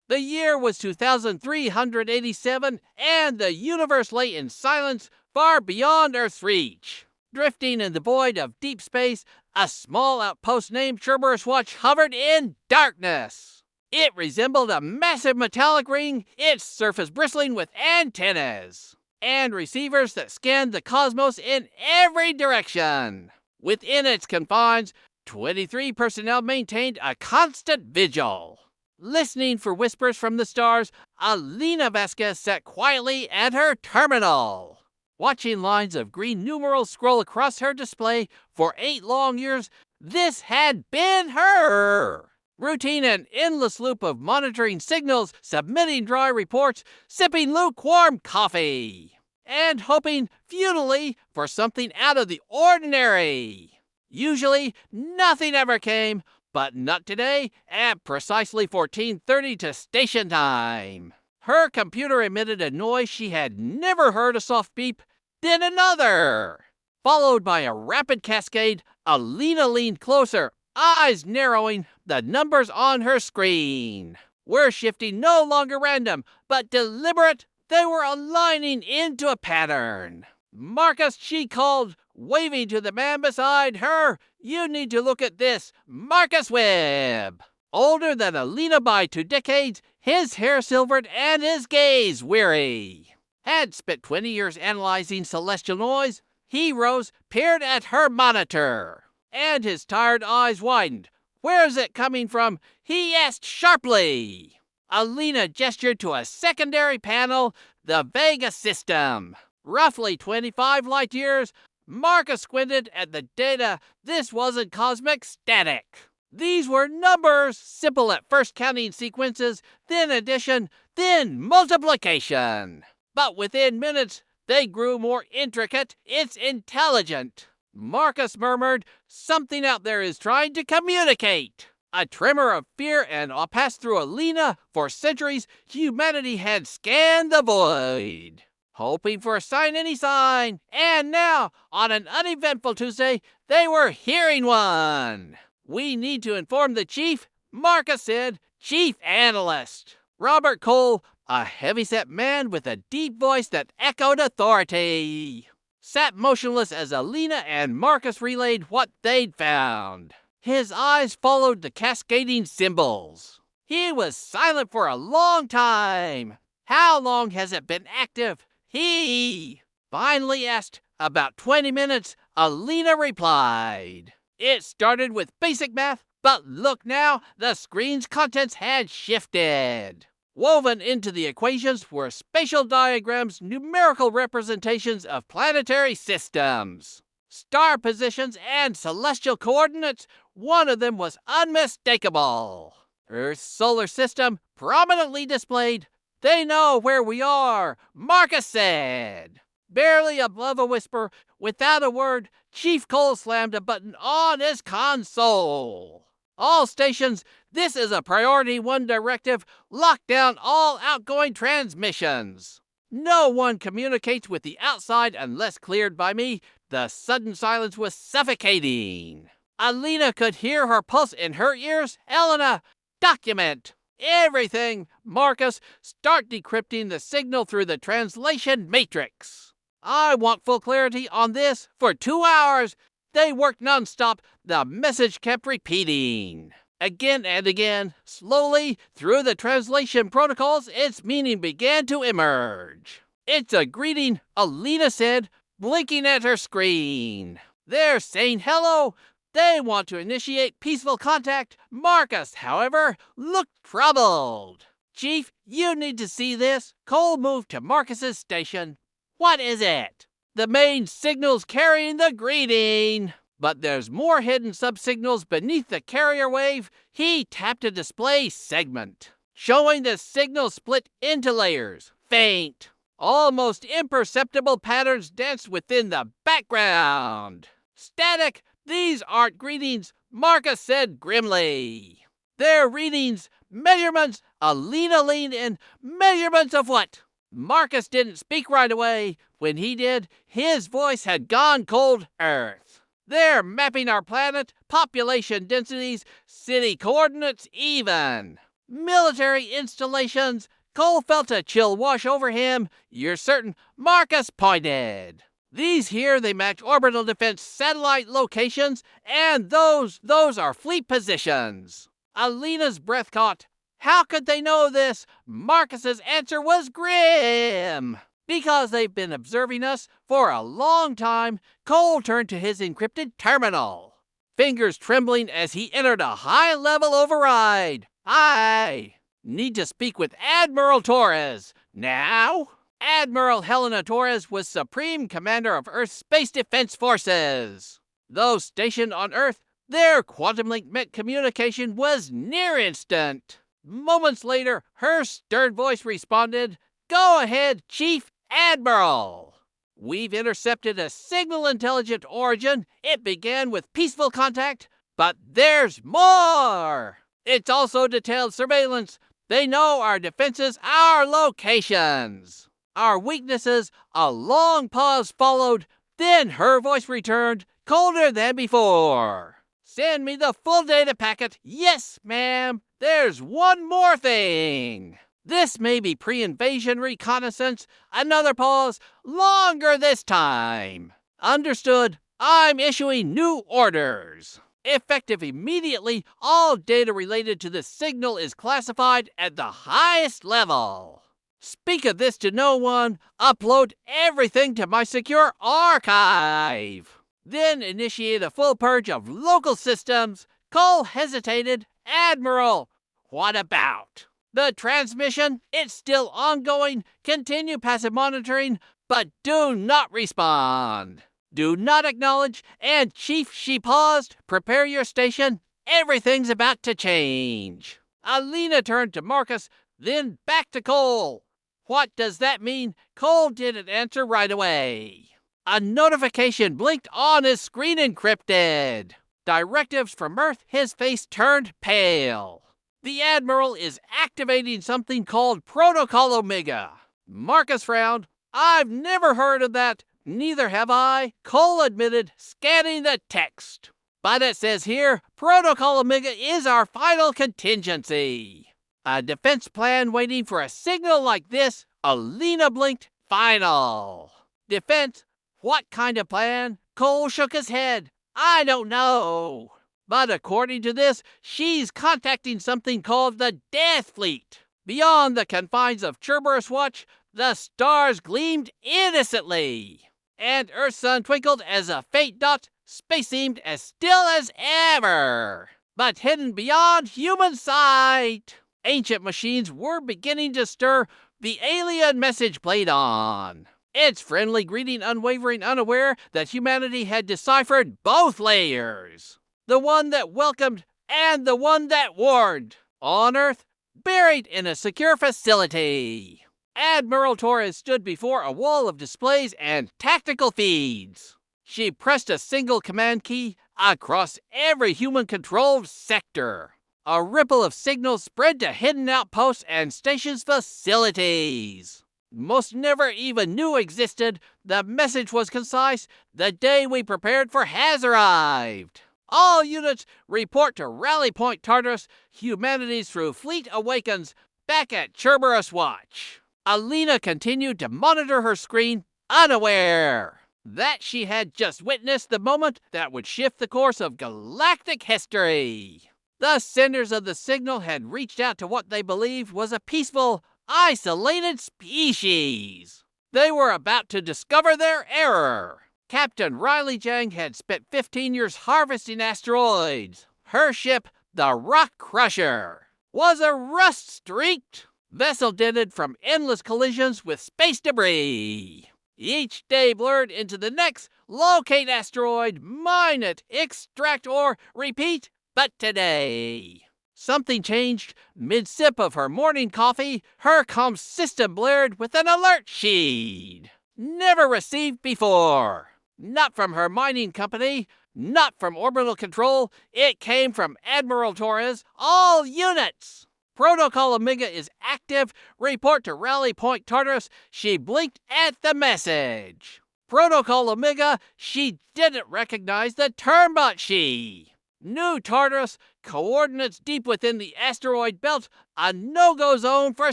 The year was 2387, and the universe lay in silence far beyond Earth's reach. Drifting in the void of deep space, a small outpost named Cerberus Watch hovered in darkness. It resembled a massive metallic ring, its surface bristling with antennas and receivers that scanned the cosmos in every direction. Within its confines, 23 personnel maintained a constant vigil. Listening for whispers from the stars, Alina Vasquez sat quietly at her terminal. Watching lines of green numerals scroll across her display for 8 long years, this had been her. Routine and endless loop of monitoring signals, submitting dry reports, sipping lukewarm coffee, and hoping futilely for something out of the ordinary. Usually, nothing ever came, but not today at precisely 14:30 to station time. Her computer emitted a noise she had never heard, a soft beep, then another. Followed by a rapid cascade, Alina leaned closer, eyes narrowing, the numbers on her screen were shifting, no longer random, but deliberate. They were aligning into a pattern. "Marcus," she called, waving to the man beside her. "You need to look at this. Marcus Webb." Older than Alina by 2 decades, his hair silvered and his gaze weary. Had spent 20 years analyzing celestial noise. He rose, peered at her monitor, and his tired eyes widened. "Where's it coming from?" he asked sharply. Alina gestured to a secondary panel, the Vega system. Roughly 25 light years. Marcus squinted at the data. This wasn't cosmic static. These were numbers, simple at first, counting sequences, then addition, then multiplication. But within minutes, they grew more intricate. "It's intelligent," Marcus murmured. "Something out there is trying to communicate." A tremor of fear and awe passed through Alina. For centuries, humanity had scanned the void, hoping for a sign, any sign. And now, on an uneventful Tuesday, they were hearing one. "We need to inform the chief," Marcus said. "Chief analyst Robert Cole, a heavy-set man with a deep voice that echoed authority, sat motionless as Alina and Marcus relayed what they'd found. His eyes followed the cascading symbols. He was silent for a long time. "How long has it been active?" he finally asked. "About 20 minutes, Alina replied. "It started with basic math, but look now, the screen's contents had shifted. Woven into the equations were spatial diagrams, numerical representations of planetary systems, star positions, and celestial coordinates. One of them was unmistakable. Earth's solar system prominently displayed. "They know where we are," Marcus said. Barely above a whisper, without a word, Chief Cole slammed a button on his console. "All stations, this is a Priority 1 directive. Lock down all outgoing transmissions. No one communicates with the outside unless cleared by me." The sudden silence was suffocating. Alina could hear her pulse in her ears. "Elena, document everything. Marcus, start decrypting the signal through the translation matrix. I want full clarity on this." For 2 hours, they worked nonstop. The message kept repeating. Again and again, slowly, through the translation protocols, its meaning began to emerge. "It's a greeting," Alina said, blinking at her screen. "They're saying hello. They want to initiate peaceful contact." Marcus, however, looked troubled. "Chief, you need to see this." Cole moved to Marcus's station. "What is it?" "The main signal's carrying the greeting, but there's more hidden subsignals beneath the carrier wave." He tapped a display segment, showing the signal split into layers. Faint, almost imperceptible patterns danced within the background. "Static. These aren't greetings," Marcus said grimly. "They're readings, measurements." Alina leaned in. "Measurements of what?" Marcus didn't speak right away. When he did, his voice had gone cold. "Earth. They're mapping our planet, population densities, city coordinates even. military installations. Cole felt a chill wash over him. You're certain Marcus pointed. These here, they match orbital defense satellite locations, and those are fleet positions. Alina's breath caught. How could they know this? Marcus's answer was grim. Because they've been observing us for a long time. Cole turned to his encrypted terminal, fingers trembling as he entered a high-level override. I need to speak with Admiral Torres. Now? Admiral Helena Torres was Supreme Commander of Earth's Space Defense Forces. Though stationed on Earth, their quantum link meant communication was near instant. Moments later, her stern voice responded, "Go ahead, Chief Admiral. We've intercepted a signal intelligent origin. It began with peaceful contact, but there's more. It's also detailed surveillance. They know our defenses, our locations, our weaknesses." A long pause followed. Then her voice returned, colder than before. "Send me the full data packet." "Yes, ma'am. There's one more thing. This may be pre-invasion reconnaissance." Another pause, longer this time. "Understood. I'm issuing new orders. Effective immediately, all data related to the signal is classified at the highest level. Speak of this to no one. Upload everything to my secure archive. Then initiate a full purge of local systems." Cole hesitated. "Admiral, what about the transmission? It's still ongoing. Continue passive monitoring, but do not respond. Do not acknowledge. And Chief," she paused, "prepare your station. Everything's about to change." Alina turned to Marcus, then back to Cole. "What does that mean?" Cole didn't answer right away. A notification blinked on his screen, encrypted. Directives from Earth. His face turned pale. "The Admiral is activating something called Protocol Omega." Marcus frowned. "I've never heard of that." "Neither have I," Cole admitted, scanning the text. "But it says here, Protocol Omega is our final contingency. A defense plan waiting for a signal like this." Alina blinked. "Final defense? What kind of plan?" Cole shook his head. "I don't know. But according to this, she's contacting something called the Death Fleet. Beyond the confines of Cerberus Watch, the stars gleamed innocently, and Earth's sun twinkled as a faint dot. Space seemed as still as ever, but hidden beyond human sight. Ancient machines were beginning to stir. The alien message played on, its friendly greeting unwavering, unaware that humanity had deciphered both layers. The one that welcomed and the one that warned. On Earth, buried in a secure facility, Admiral Torres stood before a wall of displays and tactical feeds. She pressed a single command key across every human-controlled sector. A ripple of signals spread to hidden outposts and stations facilities most never even knew existed. The message was concise. "The day we prepared for has arrived. All units report to Rally Point Tartarus. Humanity's through fleet awakens back at Cerberus Watch." Alina continued to monitor her screen, unaware that she had just witnessed the moment that would shift the course of galactic history. The senders of the signal had reached out to what they believed was a peaceful, isolated species. They were about to discover their error. Captain Riley Jang had spent 15 years harvesting asteroids. Her ship, the Rock Crusher, was a rust-streaked vessel dented from endless collisions with space debris. Each day blurred into the next. Locate asteroid, mine it, extract ore, repeat. But today, something changed. Mid-sip of her morning coffee, her comm system blared with an alert sheet never received before. Not from her mining company, not from orbital control. It came from Admiral Torres. "All units, Protocol Omega is active. Report to Rally Point Tartarus." She blinked at the message. Protocol Omega. She didn't recognize the term, but she New Tartarus, coordinates deep within the asteroid belt, a no-go zone for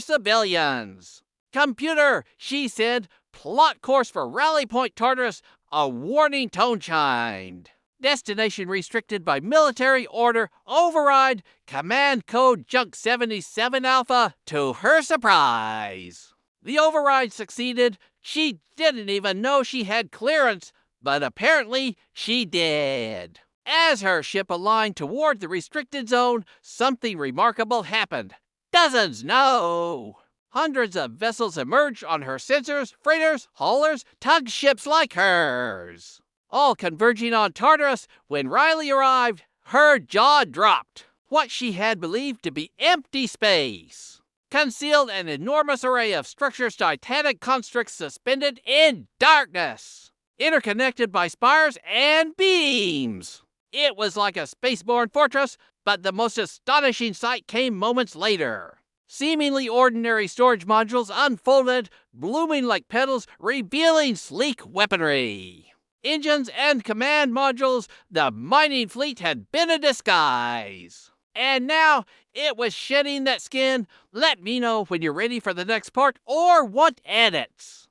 civilians. Computer, she said, plot course for Rally Point Tartarus, a warning tone chimed. Destination restricted by military order, override, command code Junk 77 Alpha, to her surprise. The override succeeded. She didn't even know she had clearance, but apparently she did. As her ship aligned toward the restricted zone, something remarkable happened. Dozens, no! Hundreds of vessels emerged on her sensors, freighters, haulers, tug ships like hers. All converging on Tartarus. When Riley arrived, her jaw dropped. What she had believed to be empty space concealed an enormous array of structures, titanic constructs suspended in darkness, interconnected by spires and beams. It was like a spaceborne fortress, but the most astonishing sight came moments later. Seemingly ordinary storage modules unfolded, blooming like petals, revealing sleek weaponry. Engines and command modules, the mining fleet had been a disguise. And now it was shedding that skin. Let me know when you're ready for the next part or want edits.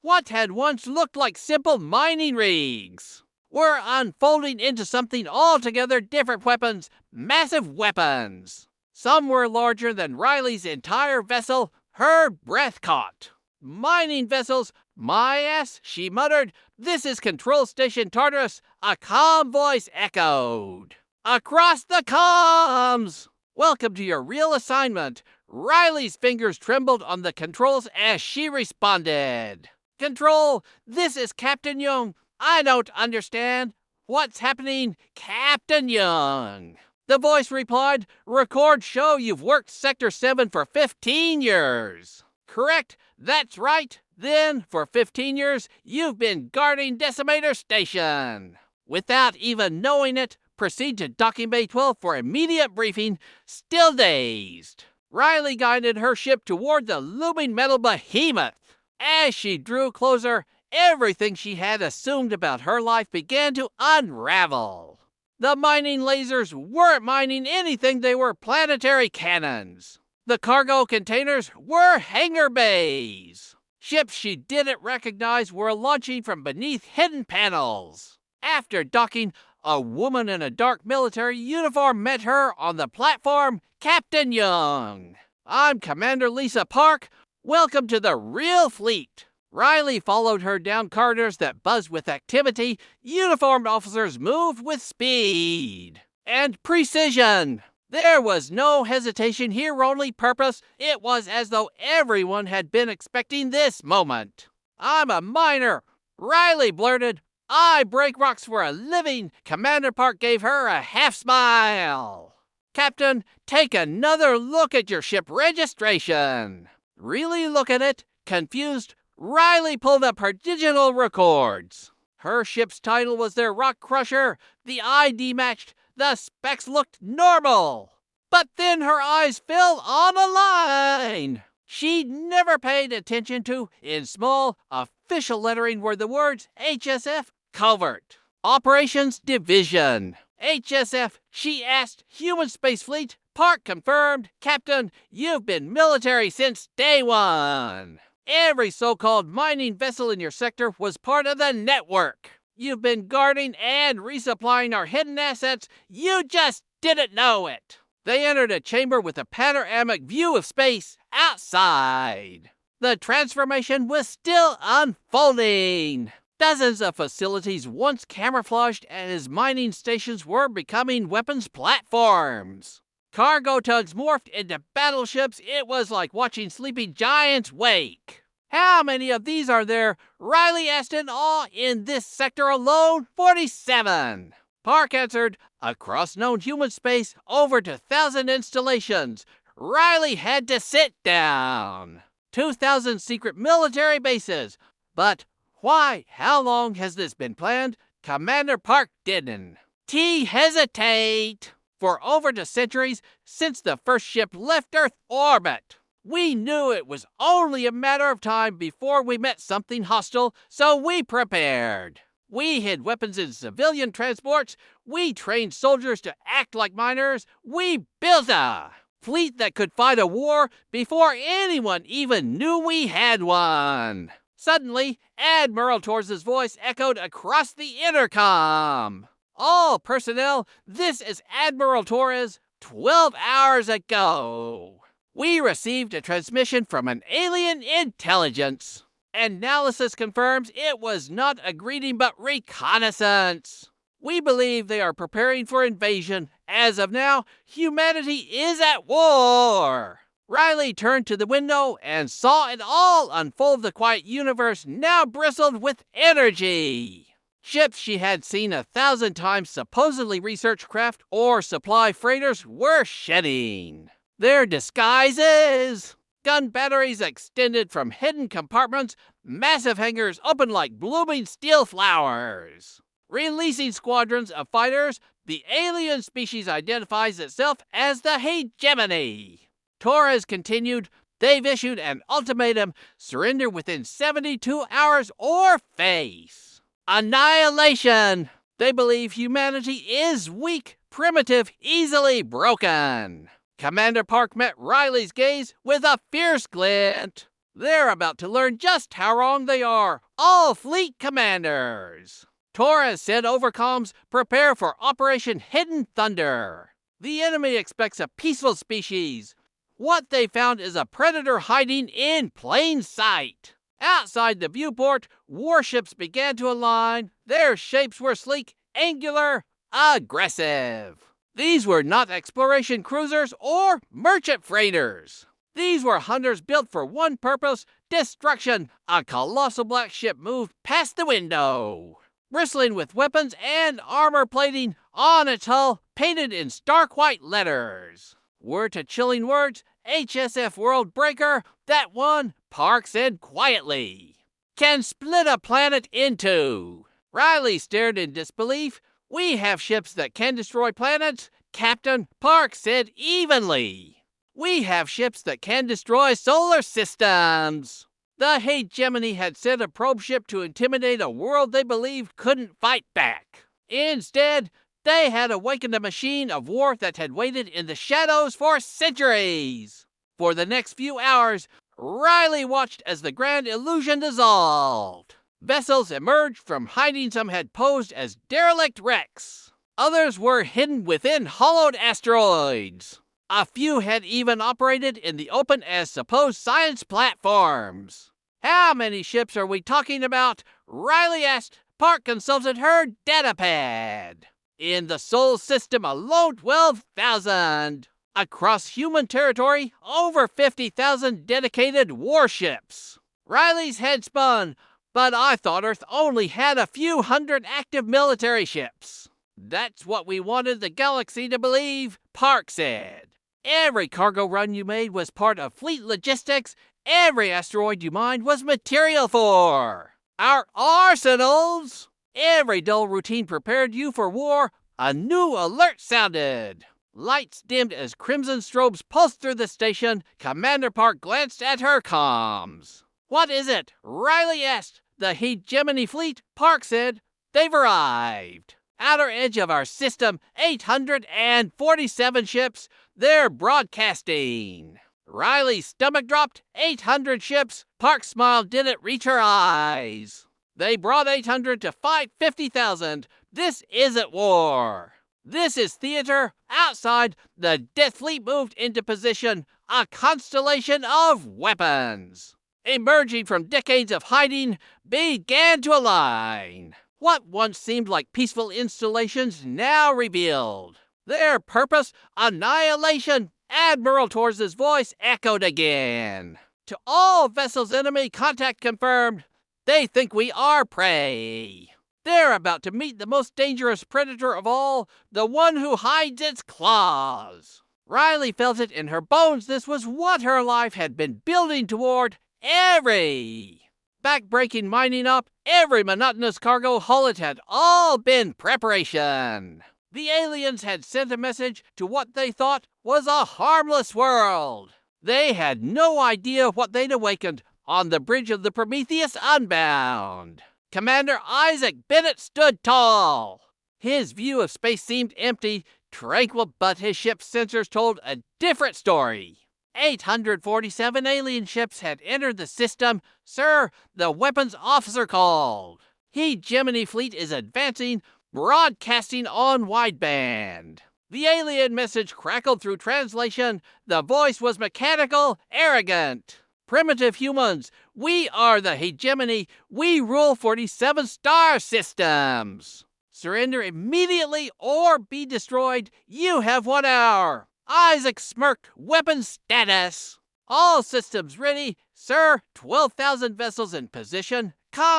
What had once looked like simple mining rigs were unfolding into something altogether different. Weapons, massive weapons. Some were larger than Riley's entire vessel. Her breath caught. Mining vessels, my ass, she muttered. This is Control Station Tartarus, a calm voice echoed. Across the comms! Welcome to your real assignment. Riley's fingers trembled on the controls as she responded. Control, this is Captain Young. I don't understand. What's happening, Captain Young? The voice replied, records show you've worked Sector 7 for 15 years. Correct, that's right. Then, for 15 years, you've been guarding Decimator Station. Without even knowing it, proceed to Docking Bay 12 for immediate briefing. Still dazed, Riley guided her ship toward the looming metal behemoth. As she drew closer, everything she had assumed about her life began to unravel. The mining lasers weren't mining anything, they were planetary cannons. The cargo containers were hangar bays. Ships she didn't recognize were launching from beneath hidden panels. After docking, a woman in a dark military uniform met her on the platform. Captain Young, I'm Commander Lisa Park. Welcome to the real fleet. Riley followed her down corridors that buzzed with activity. Uniformed officers moved with speed and precision. There was no hesitation here, only purpose. It was as though everyone had been expecting this moment. I'm a miner, Riley blurted. I break rocks for a living. Commander Park gave her a half smile. Captain, take another look at your ship registration. Really look at it? Confused, Riley pulled up her digital records. Her ship's title was their Rock Crusher. The ID matched. The specs looked normal. But then her eyes fell on a line she'd never paid attention to. In small, official lettering were the words HSF Covert Operations Division. HSF, she asked. Human Space Fleet. Park confirmed. Captain, you've been military since day one. Every so-called mining vessel in your sector was part of the network. You've been guarding and resupplying our hidden assets. You just didn't know it. They entered a chamber with a panoramic view of space outside. The transformation was still unfolding. Dozens of facilities once camouflaged as mining stations were becoming weapons platforms. Cargo tugs morphed into battleships. It was like watching sleeping giants wake. How many of these are there? Riley asked in awe. In this sector alone, 47. Park answered, across known human space, over 2,000 installations. Riley had to sit down. 2,000 secret military bases. But why? How long has this been planned? Commander Park didn't hesitate. For over 2 centuries, since the first ship left Earth orbit. We knew it was only a matter of time before we met something hostile, so we prepared. We hid weapons in civilian transports. We trained soldiers to act like miners. We built a fleet that could fight a war before anyone even knew we had one. Suddenly, Admiral Torres' voice echoed across the intercom. All personnel, this is Admiral Torres. 12 hours ago, we received a transmission from an alien intelligence. Analysis confirms it was not a greeting but reconnaissance. We believe they are preparing for invasion. As of now, humanity is at war. Riley turned to the window and saw it all unfold. The quiet universe now bristled with energy. Ships she had seen 1,000 times, supposedly research craft or supply freighters, were shedding their disguises. Gun batteries extended from hidden compartments, massive hangars opened like blooming steel flowers. Releasing squadrons of fighters, the alien species identifies itself as the hegemony. Torres continued, they've issued an ultimatum: surrender within 72 hours or face annihilation. They believe humanity is weak, primitive, easily broken. Commander Park met Riley's gaze with a fierce glint. They're about to learn just how wrong they are, all fleet commanders. Torres said over comms, prepare for Operation Hidden Thunder. The enemy expects a peaceful species. What they found is a predator hiding in plain sight. Outside the viewport, warships began to align. Their shapes were sleek, angular, aggressive. These were not exploration cruisers or merchant freighters. These were hunters built for one purpose: destruction. A colossal black ship moved past the window, bristling with weapons and armor plating. On its hull, painted in stark white letters, were to chilling words, HSF World Breaker. That one, Park said quietly, can split a planet in two. Riley stared in disbelief. We have ships that can destroy planets, Captain, Park said evenly. We have ships that can destroy solar systems. The hegemony had sent a probe ship to intimidate a world they believed couldn't fight back. Instead, they had awakened a machine of war that had waited in the shadows for centuries. For the next few hours, Riley watched as the grand illusion dissolved. Vessels emerged from hiding. Some had posed as derelict wrecks. Others were hidden within hollowed asteroids. A few had even operated in the open as supposed science platforms. How many ships are we talking about? Riley asked. Park consulted her datapad. In the Sol system alone, 12,000. Across human territory, over 50,000 dedicated warships. Riley's head spun. But I thought Earth only had a few hundred active military ships. That's what we wanted the galaxy to believe, Park said. Every cargo run you made was part of fleet logistics. Every asteroid you mined was material for our arsenals. Every dull routine prepared you for war. A new alert sounded. Lights dimmed as crimson strobes pulsed through the station. Commander Park glanced at her comms. What is it? Riley asked. The hegemony fleet, Park said. They've arrived. Outer edge of our system, 847 ships. They're broadcasting. Riley's stomach dropped. 800 ships. Park's smile didn't reach her eyes. They brought 800 to fight 50,000. This isn't war. This is theater. Outside, the Death Fleet moved into position. A constellation of weapons, emerging from decades of hiding, began to align. What once seemed like peaceful installations now revealed their purpose: annihilation. Admiral Torres' voice echoed again. To all vessels, enemy contact confirmed. They think we are prey. They're about to meet the most dangerous predator of all, the one who hides its claws. Riley felt it in her bones. This was what her life had been building toward. Every back-breaking mining up, every monotonous cargo haul, it had all been preparation. The aliens had sent a message to what they thought was a harmless world. They had no idea what they'd awakened on the bridge of the Prometheus Unbound. Commander Isaac Bennett stood tall. His view of space seemed empty, tranquil, but his ship's sensors told a different story. 847 alien ships had entered the system. Sir, the weapons officer called. Hegemony fleet is advancing, broadcasting on wideband. The alien message crackled through translation. The voice was mechanical, arrogant. Primitive humans, we are the hegemony. We rule 47 star systems. Surrender immediately or be destroyed. You have 1 hour. Isaac smirked. Weapon status. All systems ready. Sir, 12,000 vessels in position.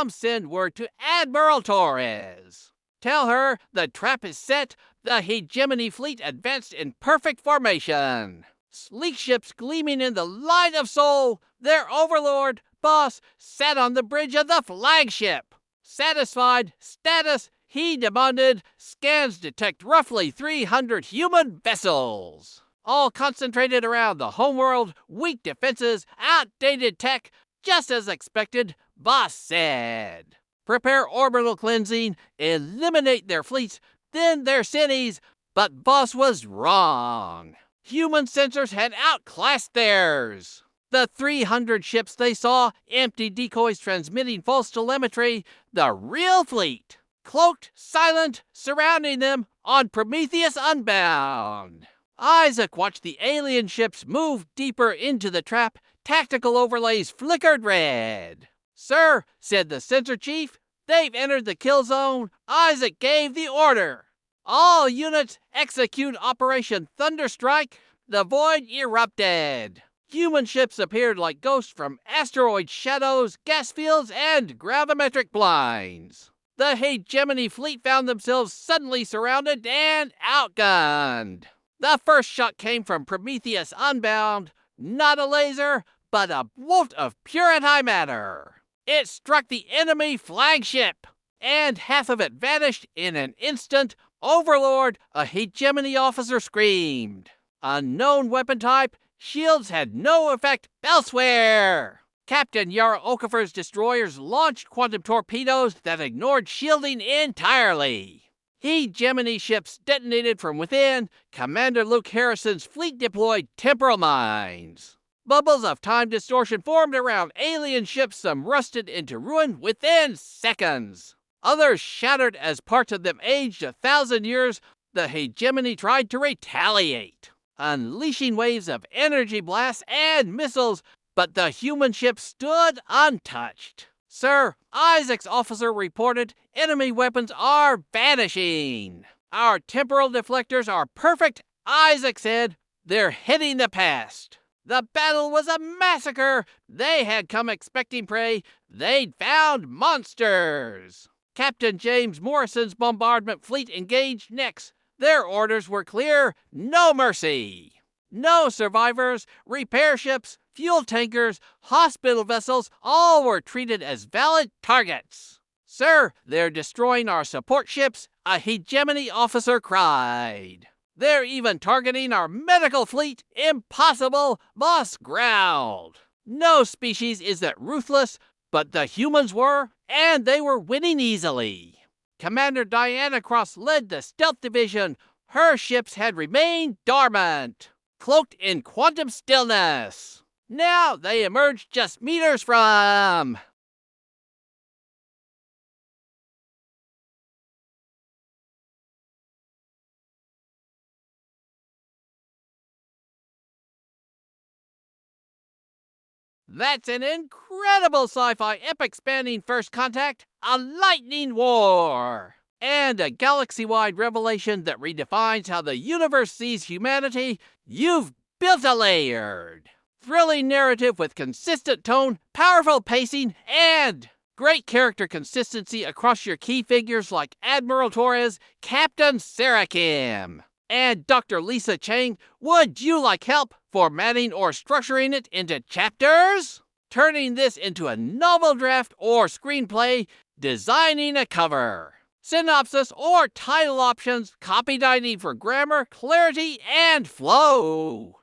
Send word to Admiral Torres. Tell her the trap is set. The hegemony fleet advanced in perfect formation. Sleek ships gleaming in the light of soul. Their overlord, boss, sat on the bridge of the flagship. Satisfied, status, he demanded. Scans detect roughly 300 human vessels. All concentrated around the homeworld, weak defenses, outdated tech, just as expected, boss said. Prepare orbital cleansing, eliminate their fleets, then their cities. But boss was wrong. Human sensors had outclassed theirs. The 300 ships they saw, empty decoys transmitting false telemetry, the real fleet. Cloaked, silent, surrounding them on Prometheus Unbound. Isaac watched the alien ships move deeper into the trap. Tactical overlays flickered red. Sir, said the sensor chief, they've entered the kill zone. Isaac gave the order. All units execute Operation Thunderstrike. The void erupted. Human ships appeared like ghosts from asteroid shadows, gas fields, and gravimetric blinds. The hegemony fleet found themselves suddenly surrounded and outgunned. The first shot came from Prometheus Unbound, not a laser, but a bolt of pure antimatter. It struck the enemy flagship, and half of it vanished in an instant. Overlord, a hegemony officer screamed. Unknown weapon type, shields had no effect elsewhere. Captain Yara Okafor's destroyers launched quantum torpedoes that ignored shielding entirely. Hegemony ships detonated from within. Commander Luke Harrison's fleet deployed temporal mines. Bubbles of time distortion formed around alien ships, some rusted into ruin within seconds. Others shattered as parts of them aged 1,000 years. The hegemony tried to retaliate, unleashing waves of energy blasts and missiles, but the human ship stood untouched. Sir, Isaac's officer reported enemy weapons are vanishing. Our temporal deflectors are perfect, Isaac said. They're hitting the past. The battle was a massacre. They had come expecting prey. They'd found monsters. Captain James Morrison's bombardment fleet engaged next. Their orders were clear: no mercy. No survivors, repair ships, fuel tankers, hospital vessels, all were treated as valid targets. Sir, they're destroying our support ships, a hegemony officer cried. They're even targeting our medical fleet. Impossible, boss growled. No species is that ruthless, but the humans were, and they were winning easily. Commander Diana Cross led the stealth division. Her ships had remained dormant, cloaked in quantum stillness. Now they emerged just meters from. That's an incredible sci-fi epic spanning First Contact, a lightning war, and a galaxy-wide revelation that redefines how the universe sees humanity. You've built a layered, thrilling narrative with consistent tone, powerful pacing, and great character consistency across your key figures like Admiral Torres, Captain Sarah Kim, and Dr. Lisa Chang. Would you like help formatting or structuring it into chapters? Turning this into a novel draft or screenplay? Designing a cover? Synopsis or title options? Copy editing for grammar, clarity, and flow?